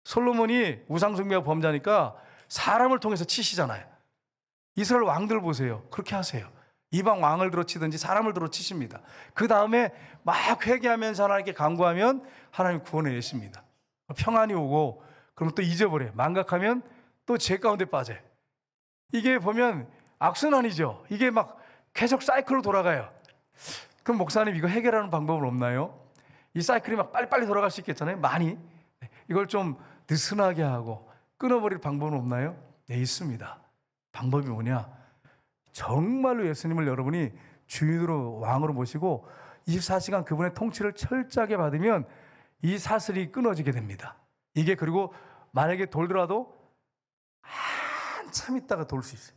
솔로몬이 우상숭배와 범죄하니까 사람을 통해서 치시잖아요. 이스라엘 왕들 보세요. 그렇게 하세요. 이방 왕을 들어 치든지 사람을 들어 치십니다. 그 다음에 막 회개하면서 하나님께 간구하면 하나님 구원해 내십니다. 평안이 오고 그럼 또 잊어버려요. 망각하면 또 죄 가운데 빠져요. 이게 보면 악순환이죠. 이게 막 계속 사이클로 돌아가요. 그럼 목사님 이거 해결하는 방법은 없나요? 이 사이클이 막 빨리빨리 돌아갈 수 있겠잖아요. 많이. 이걸 좀 느슨하게 하고 끊어버릴 방법은 없나요? 네, 있습니다. 방법이 뭐냐? 정말로 예수님을 여러분이 주인으로 왕으로 모시고 24시간 그분의 통치를 철저하게 받으면 이 사슬이 끊어지게 됩니다. 이게 그리고 만약에 돌더라도 한참 있다가 돌 수 있어요.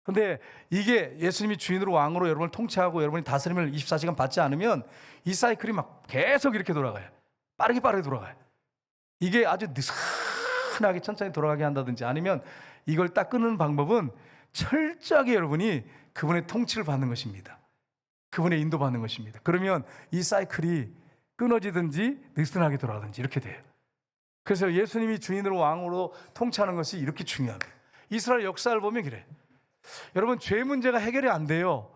근데 이게 예수님이 주인으로 왕으로 여러분을 통치하고 여러분이 다스림을 24시간 받지 않으면 이 사이클이 막 계속 이렇게 돌아가요. 빠르게 돌아가요. 이게 아주 느슨하게 천천히 돌아가게 한다든지 아니면 이걸 딱 끊는 방법은 철저하게 여러분이 그분의 통치를 받는 것입니다. 그분의 인도받는 것입니다. 그러면 이 사이클이 끊어지든지 느슨하게 돌아가든지 이렇게 돼요. 그래서 예수님이 주인으로 왕으로 통치하는 것이 이렇게 중요합니다. 이스라엘 역사를 보면 그래. 여러분 죄 문제가 해결이 안 돼요.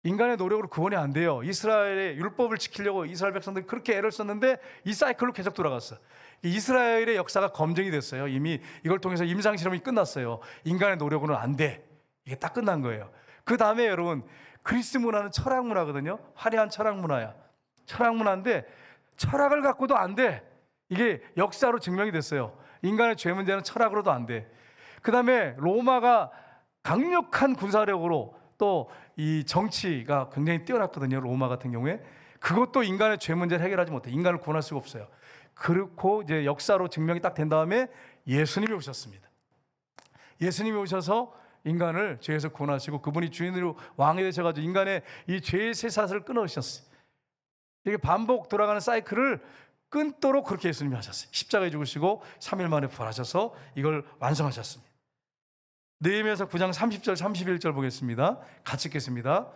인간의 노력으로 구원이 안 돼요. 이스라엘의 율법을 지키려고 이스라엘 백성들이 그렇게 애를 썼는데 이 사이클로 계속 돌아갔어. 이스라엘의 역사가 검증이 됐어요. 이미 이걸 통해서 임상실험이 끝났어요. 인간의 노력으로는 안 돼. 이게 딱 끝난 거예요. 그 다음에 여러분 그리스 문화는 철학 문화거든요. 화려한 철학 문화야. 철학 문화인데 철학을 갖고도 안 돼. 이게 역사로 증명이 됐어요. 인간의 죄 문제는 철학으로도 안 돼. 그 다음에 로마가 강력한 군사력으로 또 이 정치가 굉장히 뛰어났거든요. 로마 같은 경우에 그것도 인간의 죄 문제를 해결하지 못해. 인간을 구원할 수가 없어요. 그렇고 이제 역사로 증명이 딱 된 다음에 예수님이 오셨습니다. 예수님이 오셔서 인간을 죄에서 구원하시고 그분이 주인으로 왕이 되셔가지고 인간의 이 죄의 쇠사슬을 끊으셨어요. 이게 반복 돌아가는 사이클을 끊도록 그렇게 예수님이 하셨어요. 십자가에 죽으시고 3일 만에 부활하셔서 이걸 완성하셨습니다. 느헤미야서 9장 30절 31절 보겠습니다. 같이 읽겠습니다.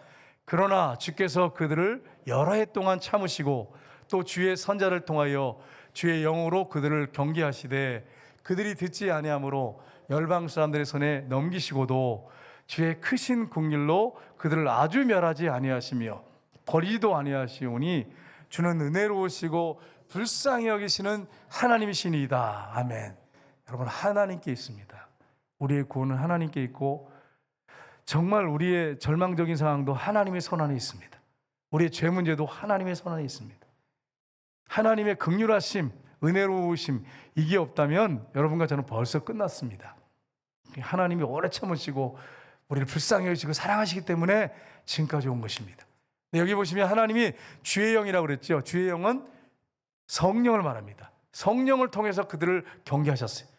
그러나 주께서 그들을 여러 해 동안 참으시고 또 주의 선자를 통하여 주의 영으로 그들을 경계하시되 그들이 듣지 아니하므로 열방 사람들의 손에 넘기시고도 주의 크신 긍휼로 그들을 아주 멸하지 아니하시며 버리지도 아니하시오니 주는 은혜로우시고 불쌍히 여기시는 하나님이시니이다. 아멘. 여러분, 하나님께 있습니다. 우리의 구원은 하나님께 있고 정말 우리의 절망적인 상황도 하나님의 손안에 있습니다. 우리의 죄 문제도 하나님의 손안에 있습니다. 하나님의 긍휼하심, 은혜로우심, 이게 없다면 여러분과 저는 벌써 끝났습니다. 하나님이 오래 참으시고 우리를 불쌍히 여기시고 사랑하시기 때문에 지금까지 온 것입니다. 여기 보시면 하나님이 주의 영이라고 그랬죠. 주의 영은 성령을 말합니다. 성령을 통해서 그들을 경계하셨어요.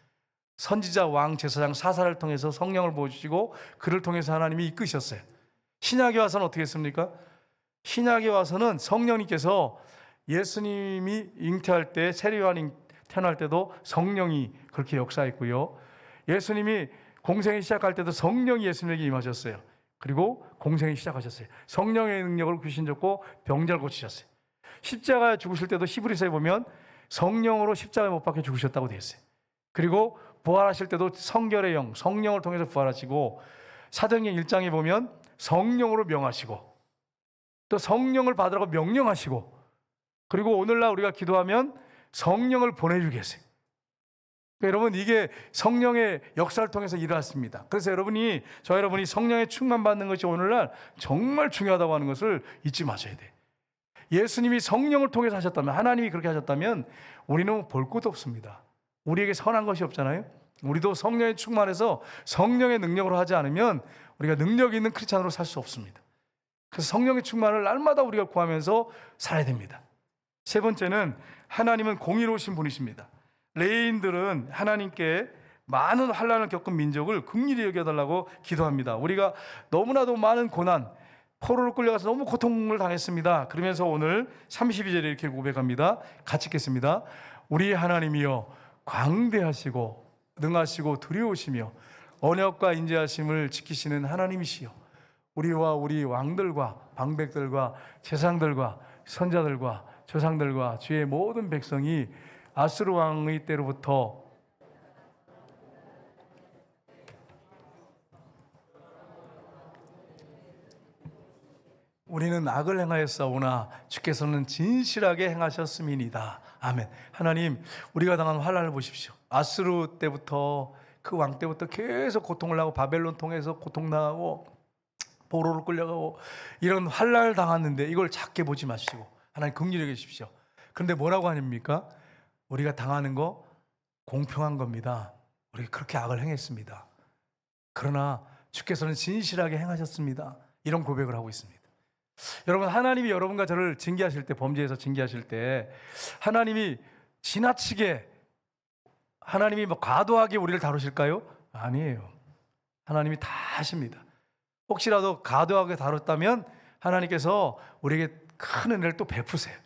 선지자, 왕, 제사장, 사사를 통해서 성령을 보여주시고 그를 통해서 하나님이 이끄셨어요. 신약에 와서는 어떻게 했습니까? 신약에 와서는 성령님께서 예수님이 잉태할 때, 세례요한이 태어날 때도 성령이 그렇게 역사했고요. 예수님이 공생이 시작할 때도 성령이 예수님에게 임하셨어요. 그리고 공생이 시작하셨어요. 성령의 능력을 귀신잡고 병자를 고치셨어요. 십자가에 죽으실 때도 히브리서에 보면 성령으로 십자가에 못 박혀 죽으셨다고 되어 있어요. 그리고 부활하실 때도 성결의 영, 성령을 통해서 부활하시고, 사도행전 1장에 보면 성령으로 명하시고 또 성령을 받으라고 명령하시고, 그리고 오늘날 우리가 기도하면 성령을 보내주고 계세요. 여러분, 이게 성령의 역사를 통해서 일어났습니다. 그래서 저 여러분이 성령의 충만받는 것이 오늘날 정말 중요하다고 하는 것을 잊지 마셔야 돼요. 예수님이 성령을 통해서 하셨다면, 하나님이 그렇게 하셨다면 우리는 볼 것도 없습니다. 우리에게 선한 것이 없잖아요. 우리도 성령의 충만해서 성령의 능력으로 하지 않으면 우리가 능력 있는 크리스찬으로 살 수 없습니다. 그래서 성령의 충만을 날마다 우리가 구하면서 살아야 됩니다. 세 번째는 하나님은 공의로우신 분이십니다. 레위인들은 하나님께 많은 환난을 겪은 민족을 긍휼히 여겨달라고 기도합니다. 우리가 너무나도 많은 고난, 포로로 끌려가서 너무 고통을 당했습니다. 그러면서 오늘 32절에 이렇게 고백합니다. 같이 읽겠습니다. 우리 하나님이여 광대하시고 능하시고 두려우시며 언약과 인자하심을 지키시는 하나님이시여, 우리와 우리 왕들과 방백들과 제상들과 선자들과 조상들과 주의 모든 백성이 아수르 왕의 때로부터 우리는 악을 행하였사오나 주께서는 진실하게 행하셨음이니이다. 아멘. 하나님, 우리가 당한 환난을 보십시오. 아수르 때부터, 그 왕 때부터 계속 고통을 하고 바벨론 통해서 고통당하고 포로로 끌려가고 이런 환난을 당했는데 이걸 작게 보지 마시고 하나님 긍휼히 여기십시오. 그런데 뭐라고 하십니까? 우리가 당하는 거 공평한 겁니다. 우리가 그렇게 악을 행했습니다. 그러나 주께서는 진실하게 행하셨습니다. 이런 고백을 하고 있습니다. 여러분, 하나님이 여러분과 저를 징계하실 때, 범죄에서 징계하실 때 하나님이 지나치게, 하나님이 과도하게 우리를 다루실까요? 아니에요. 하나님이 다 하십니다. 혹시라도 과도하게 다뤘다면 하나님께서 우리에게 큰 은혜를 또 베푸세요.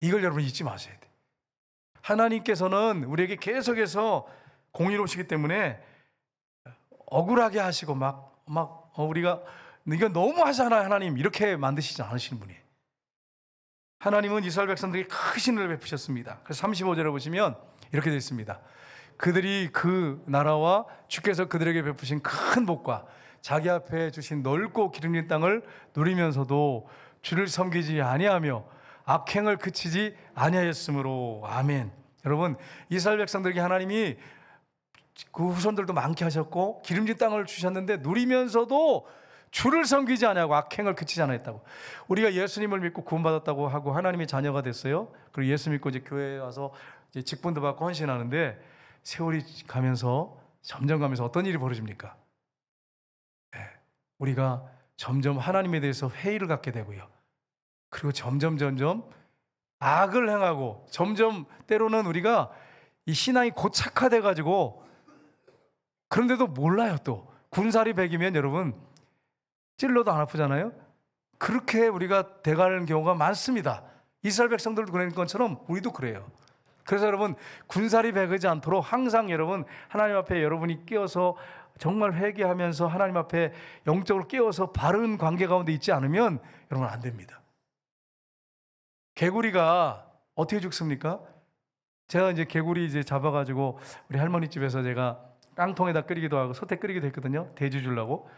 이걸 여러분 잊지 마셔야 돼요. 하나님께서는 우리에게 계속해서 공의로우시기 때문에 억울하게 하시고 우리가 이거 너무 하잖아요. 하나님 이렇게 만드시지 않으시는 분이에요. 하나님은 이스라엘 백성들에게 크신 은혜를 베푸셨습니다. 그래서 35절에 보시면 이렇게 되어 있습니다. 그들이 그 나라와 주께서 그들에게 베푸신 큰 복과 자기 앞에 주신 넓고 기름진 땅을 누리면서도 주를 섬기지 아니하며 악행을 그치지 아니하였으므로. 아멘. 여러분, 이스라엘 백성들에게 하나님이 그 후손들도 많게 하셨고 기름진 땅을 주셨는데 누리면서도 주를 섬기지 아니하고 악행을 그치지 않았다고. 우리가 예수님을 믿고 구원받았다고 하고 하나님의 자녀가 됐어요. 그리고 예수 믿고 이제 교회에 와서 이제 직분도 받고 헌신하는데 세월이 가면서 점점 가면서 어떤 일이 벌어집니까? 우리가 점점 하나님에 대해서 회의를 갖게 되고요. 그리고 점점 악을 행하고 점점 때로는 우리가 이 신앙이 고착화돼 가지고, 그런데도 몰라요. 또 군살이 100이면 여러분 찔러도 안 아프잖아요. 그렇게 우리가 돼가는 경우가 많습니다. 이스라엘 백성들도 그런 것처럼 우리도 그래요. 그래서 여러분, 군살이 100이지 않도록 항상 여러분 하나님 앞에 여러분이 깨어서 정말 회개하면서 하나님 앞에 영적으로 깨어서 바른 관계 가운데 있지 않으면 여러분 안 됩니다. 개구리가 어떻게 죽습니까? 제가 이제 개구리 이제 잡아가지고 우리 할머니 집에서 제가 깡통에다 끓이기도 하고 솥에 끓이기도 했거든요. 대주 주려고.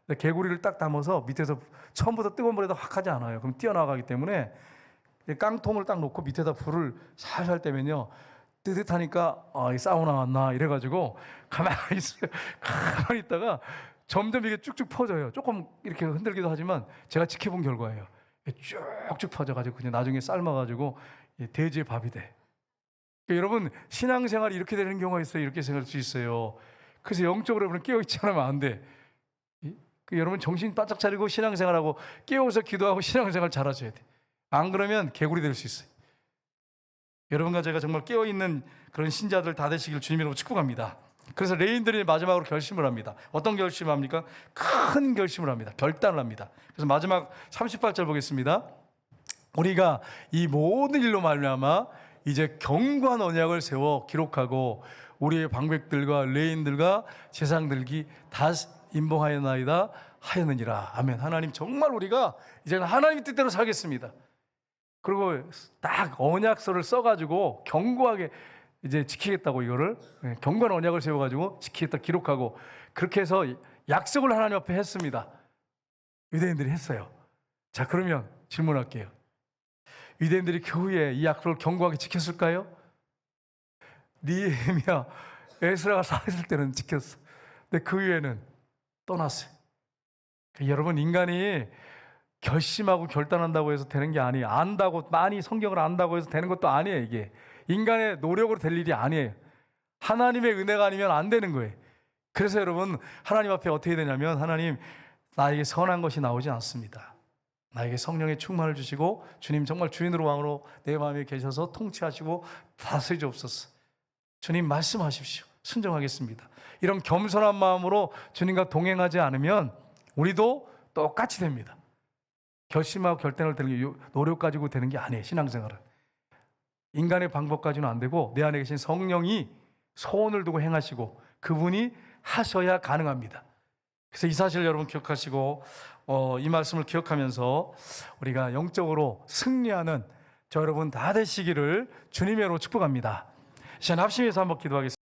근데 개구리를 딱 담아서 밑에서 처음부터 뜨거운 불에다 확 하지 않아요. 그럼 뛰어나가기 때문에 깡통을 딱 놓고 밑에다 불을 살살 떼면요, 뜨뜻하니까 이 사우나 왔나 이래가지고 가만히 있어요. 가만히 있다가 점점 이게 쭉쭉 퍼져요. 조금 이렇게 흔들기도 하지만 제가 지켜본 결과예요. 쭉쭉 퍼져가지고 그냥 나중에 삶아가지고 돼지의 밥이 돼. 그러니까 여러분, 신앙생활이 이렇게 되는 경우가 있어요. 이렇게 생각할 수 있어요. 그래서 영적으로 여러분 깨어있지 않으면 안 돼. 여러분 정신 바짝 차리고 신앙생활하고 깨워서 기도하고 신앙생활 잘하셔야 돼. 안 그러면 개구리 될 수 있어요. 여러분과 제가 정말 깨어있는 그런 신자들 다 되시길 주님으로 축복합니다. 그래서 레인들이 마지막으로 결심을 합니다. 어떤 결심을 합니까? 큰 결심을 합니다. 결단을 합니다. 그래서 마지막 38절 보겠습니다. 우리가 이 모든 일로 말미암아 이제 견고한 언약을 세워 기록하고 우리의 방백들과 레인들과 제사장들이 다 임봉하였나이다 하였느니라. 아멘. 하나님, 정말 우리가 이제는 하나님의 뜻대로 살겠습니다. 그리고 딱 언약서를 써가지고 견고하게 이제 지키겠다고, 이거를 견고한 언약을 세워가지고 지키겠다 기록하고, 그렇게 해서 약속을 하나님 앞에 했습니다. 유대인들이 했어요. 자, 그러면 질문할게요. 유대인들이 그 후에 이 약속을 견고하게 지켰을까요? 느헤미야, 에스라가 살아있을 때는 지켰어. 근데 그 후에는 떠났어요. 여러분, 인간이 결심하고 결단한다고 해서 되는 게 아니에요. 안다고, 많이 성경을 안다고 해서 되는 것도 아니에요. 이게 인간의 노력으로 될 일이 아니에요. 하나님의 은혜가 아니면 안 되는 거예요. 그래서 여러분, 하나님 앞에 어떻게 되냐면, 하나님, 나에게 선한 것이 나오지 않습니다. 나에게 성령의 충만을 주시고 주님 정말 주인으로 왕으로 내 마음에 계셔서 통치하시고 다스리옵소서. 주님 말씀하십시오. 순종하겠습니다. 이런 겸손한 마음으로 주님과 동행하지 않으면 우리도 똑같이 됩니다. 결심하고 결단을 되는 게 노력 가지고 되는 게 아니에요. 신앙생활은 인간의 방법 가지고는 안 되고 내 안에 계신 성령이 소원을 두고 행하시고 그분이 하셔야 가능합니다. 그래서 이 사실 여러분 기억하시고 이 말씀을 기억하면서 우리가 영적으로 승리하는 저 여러분 다 되시기를 주님의로 축복합니다. 시간 합심해서 한번 기도하겠습니다.